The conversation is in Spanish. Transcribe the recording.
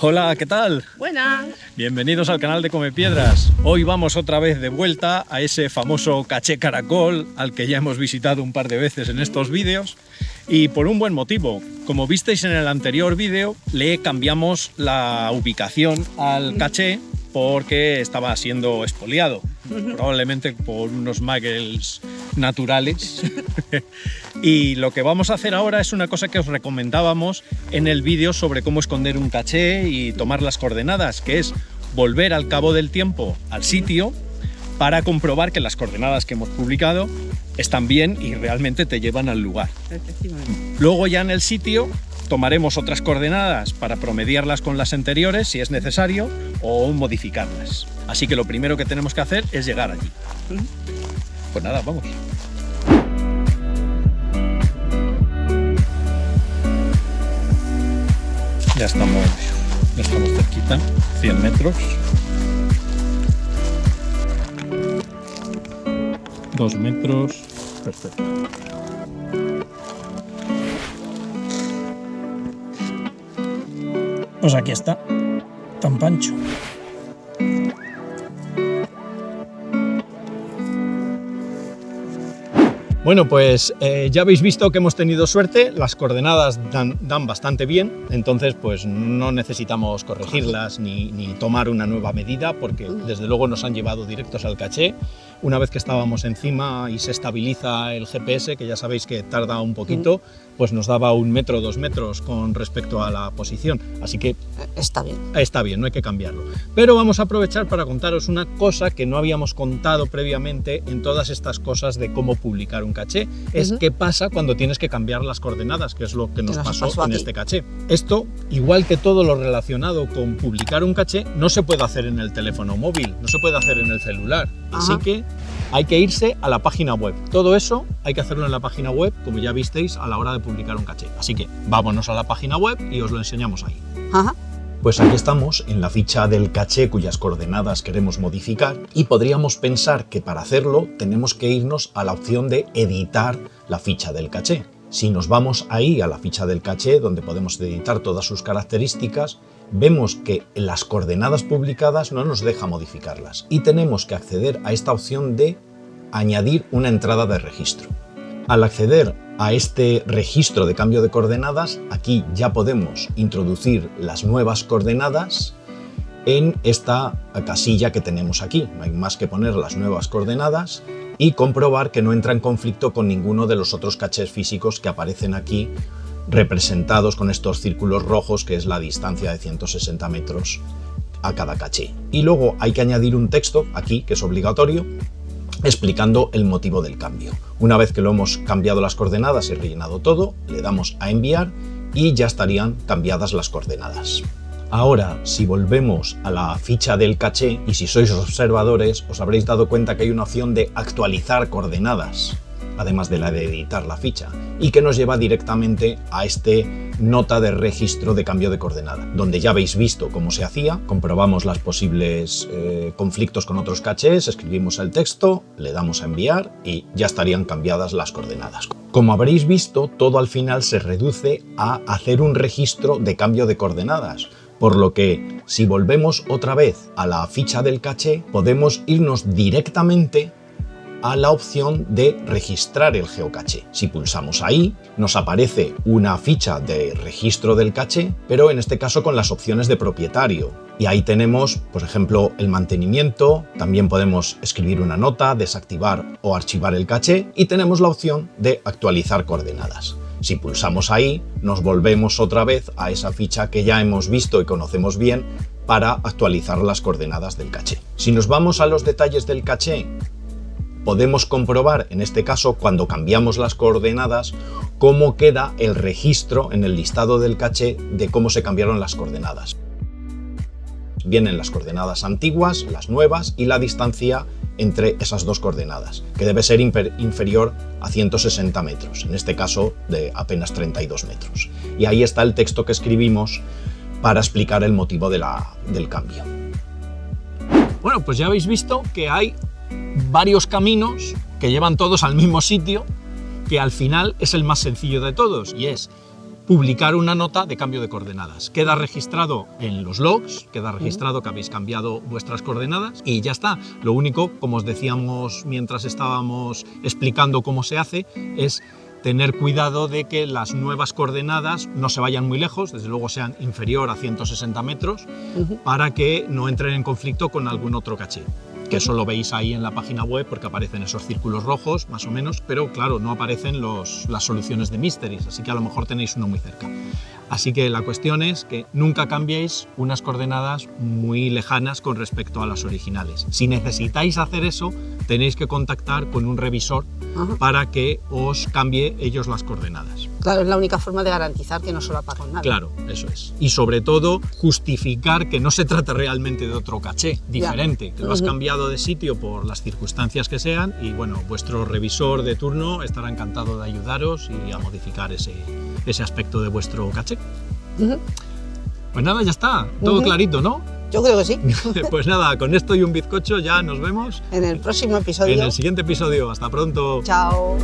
Hola, ¿qué tal? Buenas. Bienvenidos al canal de Comepiedras. Hoy vamos otra vez de vuelta a ese famoso caché Caracol al que ya hemos visitado un par de veces en estos vídeos y por un buen motivo. Como visteis en el anterior vídeo, le cambiamos la ubicación al caché porque estaba siendo expoliado, probablemente por unos muggles naturales. Y lo que vamos a hacer ahora es una cosa que os recomendábamos en el vídeo sobre cómo esconder un caché y tomar las coordenadas, que es volver al cabo del tiempo al sitio para comprobar que las coordenadas que hemos publicado están bien y realmente te llevan al lugar. Luego ya en el sitio tomaremos otras coordenadas para promediarlas con las anteriores si es necesario o modificarlas. Así que lo primero que tenemos que hacer es llegar allí. Pues nada, vamos. Ya estamos cerquita, 100 metros. 2 metros, perfecto. Pues aquí está, tan pancho. Bueno, pues ya habéis visto que hemos tenido suerte, las coordenadas dan bastante bien, entonces pues no necesitamos corregirlas ni tomar una nueva medida porque desde luego nos han llevado directos al caché. Una vez que estábamos encima y se estabiliza el GPS, que ya sabéis que tarda un poquito, pues nos daba 1 metro, 2 metros con respecto a la posición, así que Está bien. está bien, no hay que cambiarlo. Pero vamos a aprovechar para contaros una cosa que no habíamos contado previamente en todas estas cosas de cómo publicar un caché. Es qué pasa cuando tienes que cambiar las coordenadas, que es lo que nos pasó en aquí. este caché. Esto, igual que todo lo relacionado con publicar un caché, no se puede hacer en el teléfono móvil, no se puede hacer en el celular. Así que hay que irse a la página web. Todo eso hay que hacerlo en la página web, como ya visteis a la hora de publicar un caché. Así que vámonos a la página web y os lo enseñamos ahí. Pues aquí estamos en la ficha del caché cuyas coordenadas queremos modificar y podríamos pensar que para hacerlo tenemos que irnos a la opción de editar la ficha del caché. Si nos vamos ahí a la ficha del caché donde podemos editar todas sus características, vemos que las coordenadas publicadas no nos deja modificarlas y tenemos que acceder a esta opción de añadir una entrada de registro. Al acceder a este registro de cambio de coordenadas, aquí ya podemos introducir las nuevas coordenadas en esta casilla que tenemos aquí. No hay más que poner las nuevas coordenadas y comprobar que no entra en conflicto con ninguno de los otros cachés físicos que aparecen aquí representados con estos círculos rojos, que es la distancia de 160 metros a cada caché. Y luego hay que añadir un texto aquí, que es obligatorio, explicando el motivo del cambio. Una vez que lo hemos cambiado las coordenadas y rellenado todo, le damos a enviar y ya estarían cambiadas las coordenadas. Ahora, si volvemos a la ficha del caché y si sois observadores, os habréis dado cuenta que hay una opción de actualizar coordenadas, además de la de editar la ficha, y que nos lleva directamente a este nota de registro de cambio de coordenada, donde ya habéis visto cómo se hacía, comprobamos los posibles conflictos con otros cachés, escribimos el texto, le damos a enviar y ya estarían cambiadas las coordenadas. Como habréis visto, todo al final se reduce a hacer un registro de cambio de coordenadas, por lo que si volvemos otra vez a la ficha del caché, podemos irnos directamente a la opción de registrar el geocaché. Si pulsamos ahí, nos aparece una ficha de registro del caché, pero en este caso con las opciones de propietario. Y ahí tenemos, por ejemplo, el mantenimiento, también podemos escribir una nota, desactivar o archivar el caché y tenemos la opción de actualizar coordenadas. Si pulsamos ahí, nos volvemos otra vez a esa ficha que ya hemos visto y conocemos bien para actualizar las coordenadas del caché. Si nos vamos a los detalles del caché, podemos comprobar, en este caso, cuando cambiamos las coordenadas, cómo queda el registro en el listado del caché de cómo se cambiaron las coordenadas. Vienen las coordenadas antiguas, las nuevas y la distancia entre esas dos coordenadas, que debe ser inferior a 160 metros, en este caso de apenas 32 metros. Y ahí está el texto que escribimos para explicar el motivo del cambio. Bueno, pues ya habéis visto que hay varios caminos que llevan todos al mismo sitio, que al final es el más sencillo de todos, y es publicar una nota de cambio de coordenadas. Queda registrado en los logs, queda registrado que habéis cambiado vuestras coordenadas y ya está. Lo único, como os decíamos mientras estábamos explicando cómo se hace, es tener cuidado de que las nuevas coordenadas no se vayan muy lejos, desde luego sean inferior a 160 metros, para que no entren en conflicto con algún otro caché. Que eso lo veis ahí en la página web porque aparecen esos círculos rojos, más o menos, pero claro, no aparecen las soluciones de Mysteries, así que a lo mejor tenéis uno muy cerca. Así que la cuestión es que nunca cambiéis unas coordenadas muy lejanas con respecto a las originales. Si necesitáis hacer eso, tenéis que contactar con un revisor para que os cambie ellos las coordenadas. Claro, es la única forma de garantizar que no solapa con nada. Claro, eso es. Y sobre todo, justificar que no se trata realmente de otro caché diferente, que lo has cambiado de sitio por las circunstancias que sean y bueno, vuestro revisor de turno estará encantado de ayudaros y a modificar ese aspecto de vuestro caché. Pues nada, ya está, todo clarito, ¿no? Yo creo que sí. Pues nada, con esto y un bizcocho ya nos vemos en el próximo episodio. En el siguiente episodio. Hasta pronto. Chao.